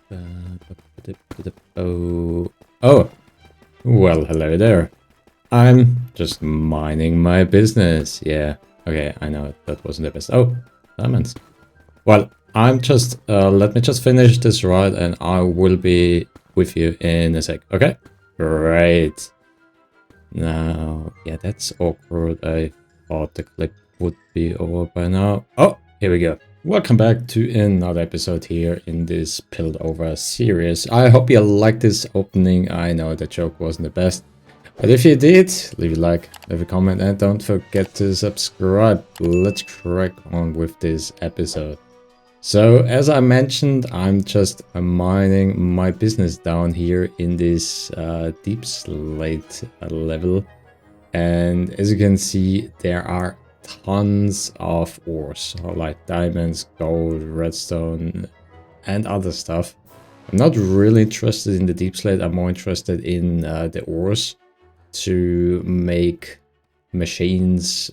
Oh, oh, well, hello there. I'm just minding my business. Yeah, okay, I know that wasn't the best. Oh, diamonds. Well, let me just finish this ride and I will be with you in a sec. Okay, great. Now, yeah, that's awkward. I thought the clip would be over by now. Oh, here we go. Welcome back to another episode here in this Piltover series. I hope you liked this opening. I know the joke wasn't the best, but if you did, leave a like, leave a comment, and don't forget to subscribe. Let's crack on with this episode. So, as I mentioned, I'm just minding my business down here in this deep slate level. And as you can see, there are tons of ores, like diamonds, gold, redstone, and other stuff. I'm not really interested in the deep slate. I'm more interested in the ores to make machines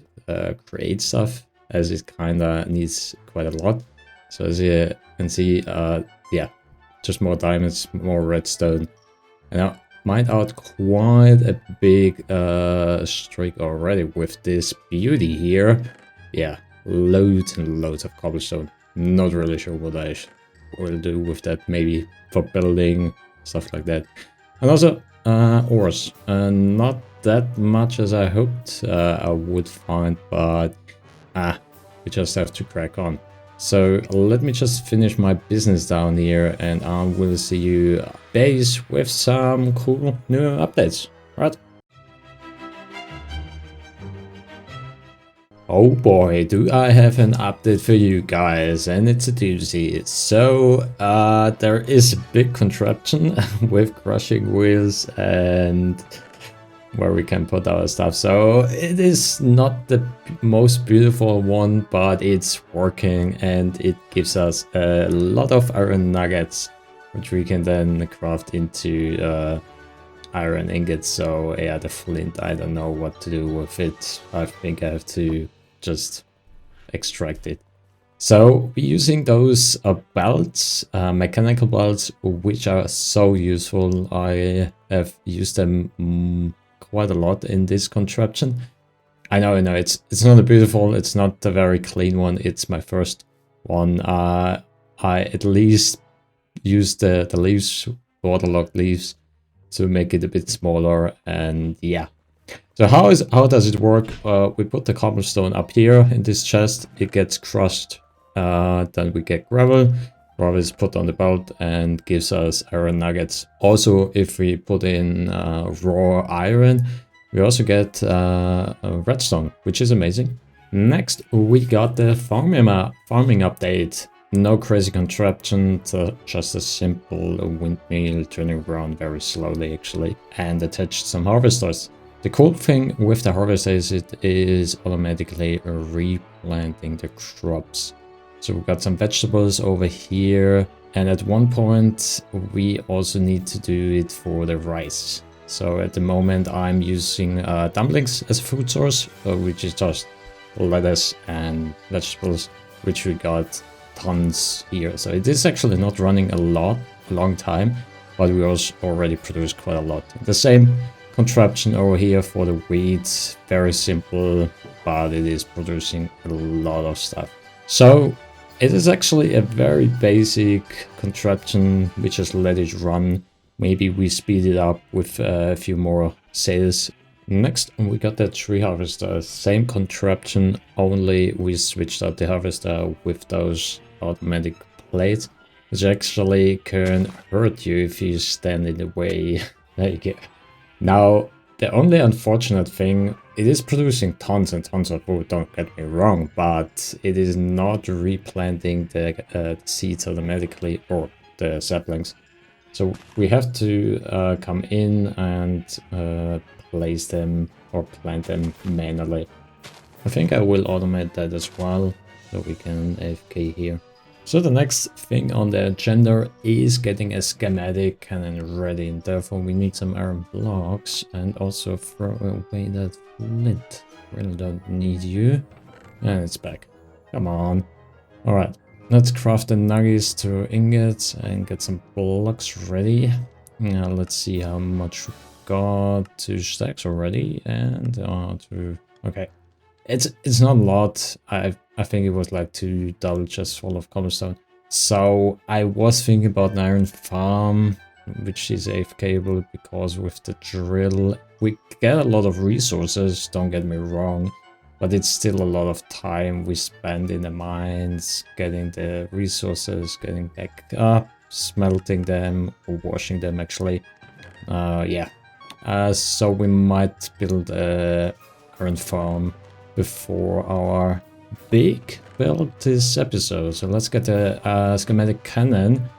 create stuff, as it kind of needs quite a lot. So as you can see, yeah, just more diamonds, more redstone. And I mined out quite a big streak already with this beauty here. Yeah, loads and loads of cobblestone. Not really sure what I will do with that. Maybe for building, stuff like that. And also ores. Not that much as I hoped I would find, but we just have to crack on. So let me just finish my business down here and I will see you base with some cool new updates, right? Oh boy, do I have an update for you guys, and it's a doozy. So there is a big contraption with crushing wheels and where we can put our stuff. So it is not the most beautiful one, but it's working and it gives us a lot of iron nuggets, which we can then craft into iron ingots. So yeah, the flint, I don't know what to do with it. I think I have to just extract it. So we're using those belts, mechanical belts, which are so useful. I have used them quite a lot in this contraption. I know, it's not a beautiful, it's not a very clean one. It's my first one. I at least used the leaves, waterlogged leaves, to make it a bit smaller. And yeah. So how does it work? We put the cobblestone up here in this chest. It gets crushed. Then we get gravel. Gravel is put on the belt and gives us iron nuggets. Also, if we put in raw iron, we also get redstone, which is amazing. Next, we got the farming update. No crazy contraption, just a simple windmill turning around very slowly actually, and attached some harvesters. The cool thing with the harvester is it is automatically replanting the crops. So we've got some vegetables over here, and at one point we also need to do it for the rice. So at the moment I'm using dumplings as a food source, which is just lettuce and vegetables, which we got tons here. So it is actually not running a long time, but we also already produced quite a lot. The same contraption over here for the wheat, very simple, but it is producing a lot of stuff. So it is actually a very basic contraption. We just let it run. Maybe we speed it up with a few more sales. Next, we got the tree harvester. Same contraption, only we switched out the harvester with those automatic plates, which actually can hurt you if you stand in the way. There you go. Now, the only unfortunate thing, it is producing tons and tons of food, don't get me wrong, but it is not replanting the seeds automatically, or the saplings. So we have to come in and place them or plant them manually. I think I will automate that as well, so we can AFK here. So the next thing on the agenda is getting a schematic cannon ready, and therefore we need some iron blocks and also throw away that flint. Really don't need you. And it's back. Come on. Alright. Let's craft the nuggies to ingots and get some blocks ready. Now let's see how much we got. 2 stacks already, and okay. It's not a lot. I think it was like 2 double chests full of cobblestone. So I was thinking about an iron farm, which is AFKable, because with the drill we get a lot of resources, don't get me wrong, but it's still a lot of time we spend in the mines, getting the resources, getting back up, smelting them, or washing them actually. Yeah. So we might build a iron farm before our big build this episode. So let's get the schematic cannon,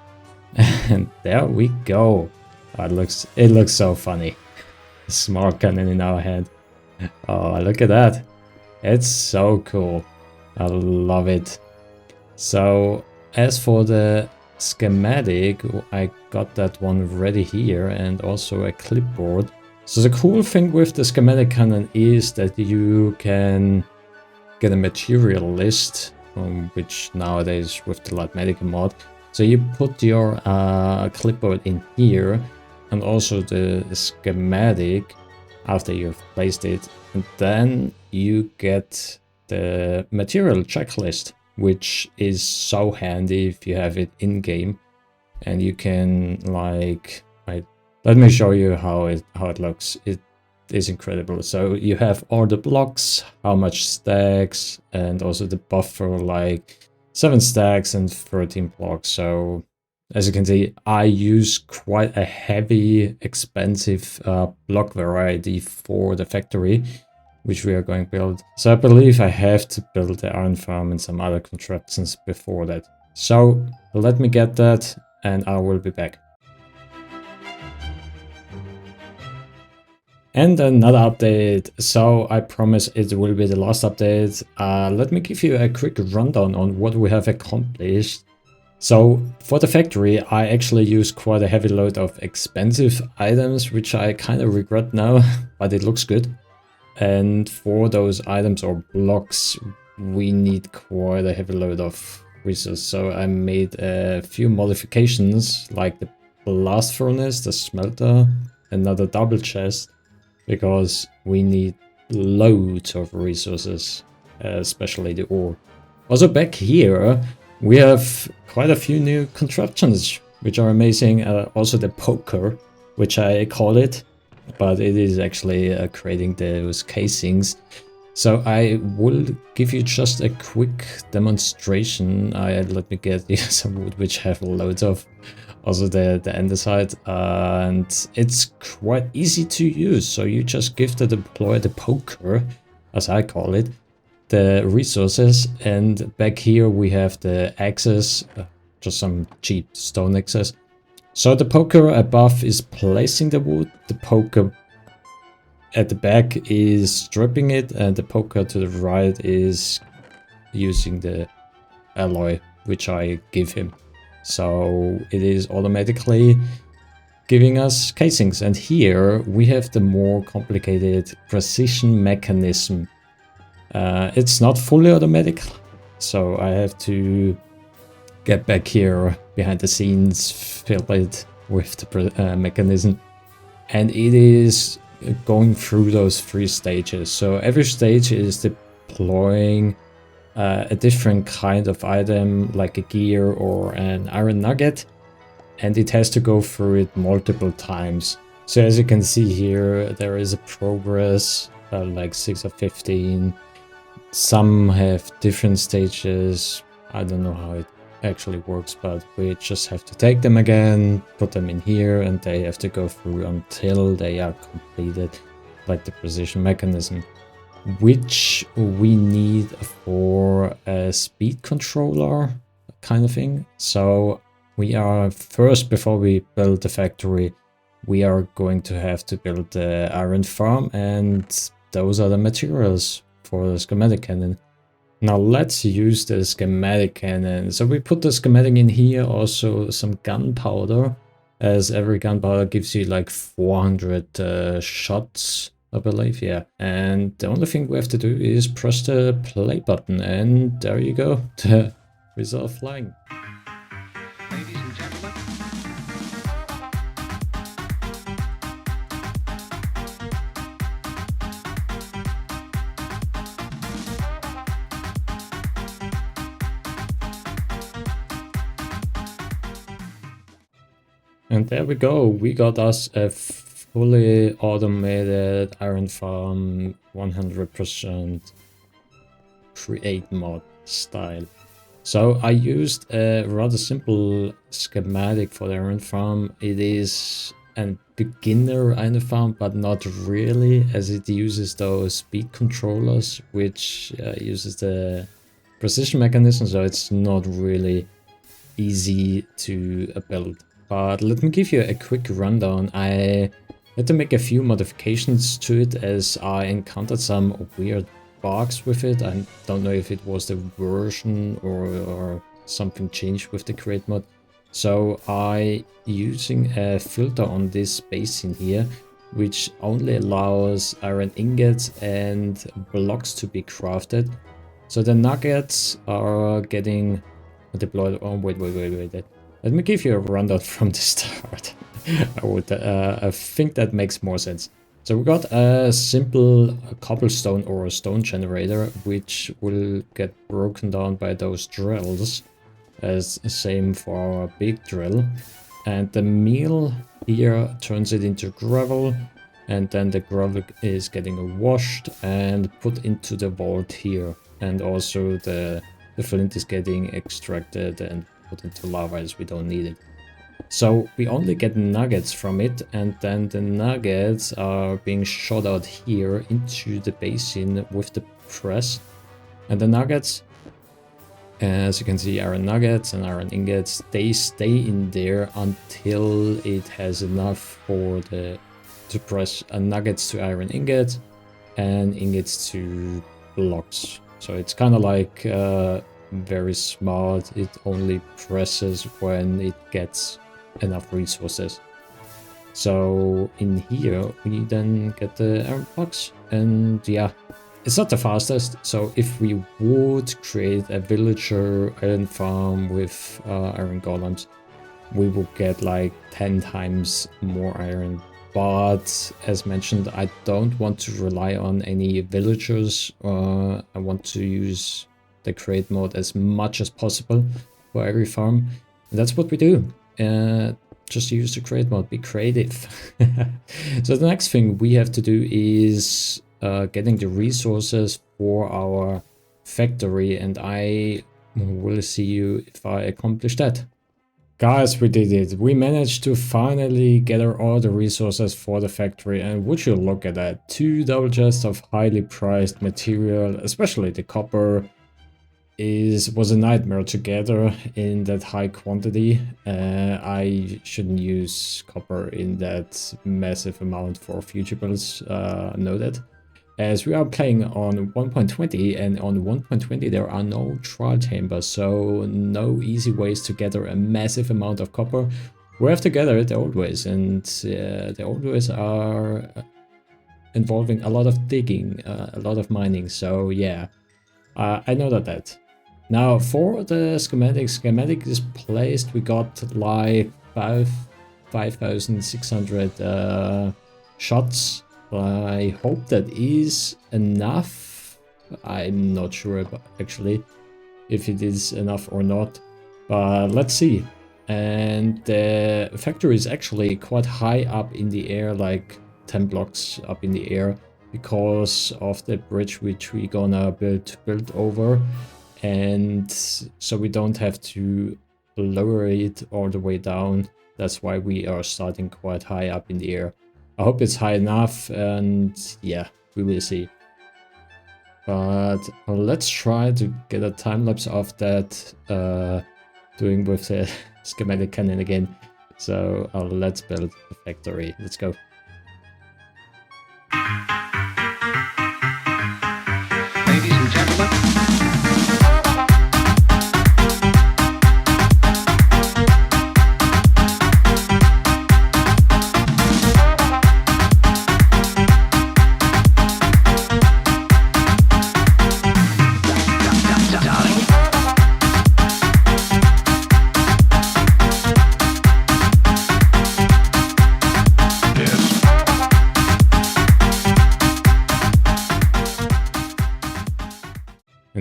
and there we go. Oh, it looks so funny. A smart cannon in our head. Oh, look at that. It's so cool. I love it. So as for the schematic, I got that one ready here, and also a clipboard. So the cool thing with the schematic cannon is that you can get a material list, which nowadays with the Lightmedic mod. So you put your clipboard in here, and also the schematic after you've placed it, and then you get the material checklist, which is so handy if you have it in game, and you can let me show you how it looks. It is incredible. So you have all the blocks, how much stacks, and also the buffer, like 7 stacks and 13 blocks. So as you can see, I use quite a heavy, expensive block variety for the factory, which we are going to build. So I believe I have to build the iron farm and some other contraptions before that. So let me get that, and I will be back. And another update. So I promise it will be the last update. Let me give you a quick rundown on what we have accomplished. So for the factory, I actually used quite a heavy load of expensive items, which I kind of regret now, but it looks good. And for those items or blocks, we need quite a heavy load of resources. So I made a few modifications, like the blast furnace, the smelter, another double chest, because we need loads of resources, especially the ore. Also back here, we have quite a few new contraptions, which are amazing. Also the poker, which I call it, but it is actually creating those casings. So I will give you just a quick demonstration. Let me get you some wood, which have loads of. Also the andesite, and it's quite easy to use. So you just give the deploy the poker, as I call it, the resources, and back here we have the axes, just some cheap stone axes. So the poker above is placing the wood, the poker at the back is stripping it, and the poker to the right is using the alloy, which I give him. So it is automatically giving us casings. And here we have the more complicated precision mechanism. It's not fully automatic, so I have to get back here behind the scenes, fill it with the mechanism. And it is going through those 3 stages. So every stage is deploying a different kind of item, like a gear or an iron nugget, and it has to go through it multiple times. So as you can see here, there is a progress, like 6 of 15. Some have different stages. I don't know how it actually works, but we just have to take them again, put them in here, and they have to go through until they are completed, like the precision mechanism, which we need for a speed controller kind of thing. So we are first, before we build the factory, we are going to have to build the iron farm, and those are the materials for the schematic cannon. Now let's use the schematic cannon. So we put the schematic in here, also some gunpowder, as every gunpowder gives you like 400 shots, I believe, yeah. And the only thing we have to do is press the play button, and there you go. we start flying. Ladies and gentlemen. And there we go, we got us a fully automated iron farm, 100% create mod style. So I used a rather simple schematic for the iron farm. It is a beginner iron farm, but not really, as it uses those speed controllers, which uses the precision mechanism, so it's not really easy to build. But let me give you a quick rundown. I had to make a few modifications to it as I encountered some weird bugs with it. I don't know if it was the version or something changed with the create mod. So I using a filter on this basin here, which only allows iron ingots and blocks to be crafted. So the nuggets are getting deployed. Oh, wait. Let me give you a rundown from the start. I think that makes more sense. So we got a simple cobblestone or a stone generator, which will get broken down by those drills, as same for our big drill. And the meal here turns it into gravel, and then the gravel is getting washed and put into the vault here. And also the flint is getting extracted and put into lava as we don't need it. So we only get nuggets from it, and then the nuggets are being shot out here into the basin with the press. And the nuggets, as you can see, iron nuggets and iron ingots, they stay in there until it has enough for to press nuggets to iron ingots and ingots to blocks. So it's kind of like very smart. It only presses when it gets enough resources. So in here we then get the iron blocks, and yeah, it's not the fastest. So if we would create a villager iron farm with iron golems, we will get like 10 times more iron. But as mentioned, I don't want to rely on any villagers. I want to use the create mode as much as possible for every farm, and that's what we do. Just use the create mode, be creative. So the next thing we have to do is getting the resources for our factory, and I will see you if I accomplish that. Guys, we did it. We managed to finally gather all the resources for the factory, and would you look at that, 2 double chests of highly priced material, especially the copper. Was a nightmare to gather in that high quantity. I shouldn't use copper in that massive amount for future builds, noted. As we are playing on 1.20, and on 1.20 there are no trial chambers, so no easy ways to gather a massive amount of copper. We have to gather it the old ways, and the old ways are involving a lot of digging, a lot of mining, so yeah, I know that. Now for the schematic is placed. We got like 5,600 shots. I hope that is enough. I'm not sure about actually if it is enough or not, but let's see. And the factory is actually quite high up in the air, like 10 blocks up in the air, because of the bridge which we gonna build over. And so we don't have to lower it all the way down. That's why we are starting quite high up in the air. I hope it's high enough, and yeah, we will see. But let's try to get a time lapse of that, doing with the schematic cannon again. So let's build the factory. Let's go. Ladies and gentlemen.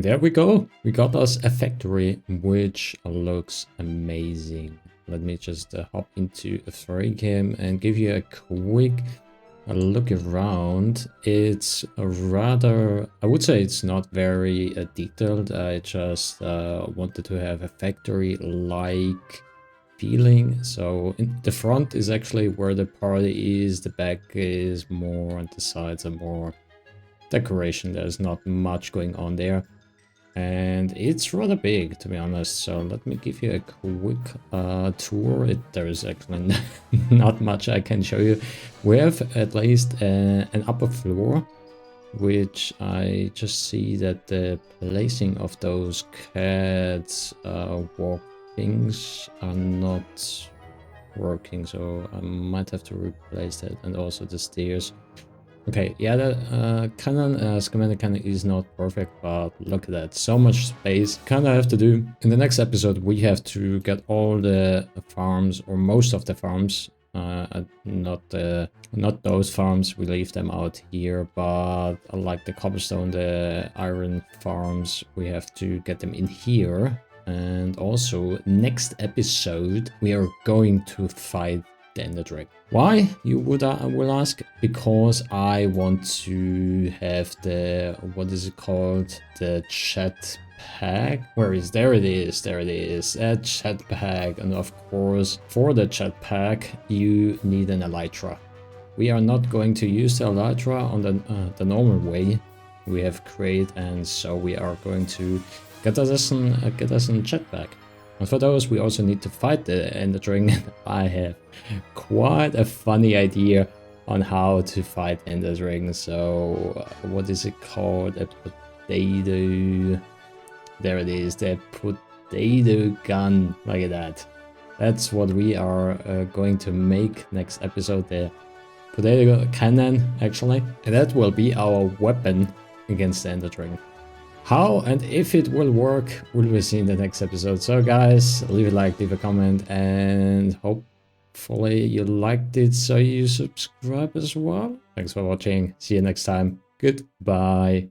And there we go. We got us a factory, which looks amazing. Let me just hop into a free cam and give you a quick look around. It's a rather, I would say it's not very detailed. I just wanted to have a factory-like feeling. So in the front is actually where the party is. The back is more, and the sides are more decoration. There's not much going on there. And it's rather big, to be honest, so let me give you a quick tour. There is actually not much I can show you. We have at least an upper floor, which I just see that the placing of those cats walk things are not working, so I might have to replace that, and also the stairs. Okay, yeah, the schematic kind of is not perfect, but look at that, so much space. Kind of have to do. In the next episode, we have to get all the farms, or most of the farms, not those farms, we leave them out here, but like the cobblestone, the iron farms, we have to get them in here. And also, next episode, we are going to fight the Ender Dragon. Why, you will ask? Because I want to have the, what is it called? The Jetpack. Where is, there it is, a Jetpack. And of course, for the Jetpack, you need an Elytra. We are not going to use the Elytra on the normal way we have created, and so we are going to get us a Jetpack. And for those, we also need to fight the Ender Dragon. I have quite a funny idea on how to fight Ender Dragon. So, what is it called? A potato. There it is, the potato gun. Look at that. That's what we are going to make next episode. The potato cannon, actually. And that will be our weapon against the Ender Dragon. How and if it will work, will we see in the next episode. So guys, leave a like, leave a comment, and hopefully you liked it, so you subscribe as well. Thanks for watching. See you next time. Goodbye.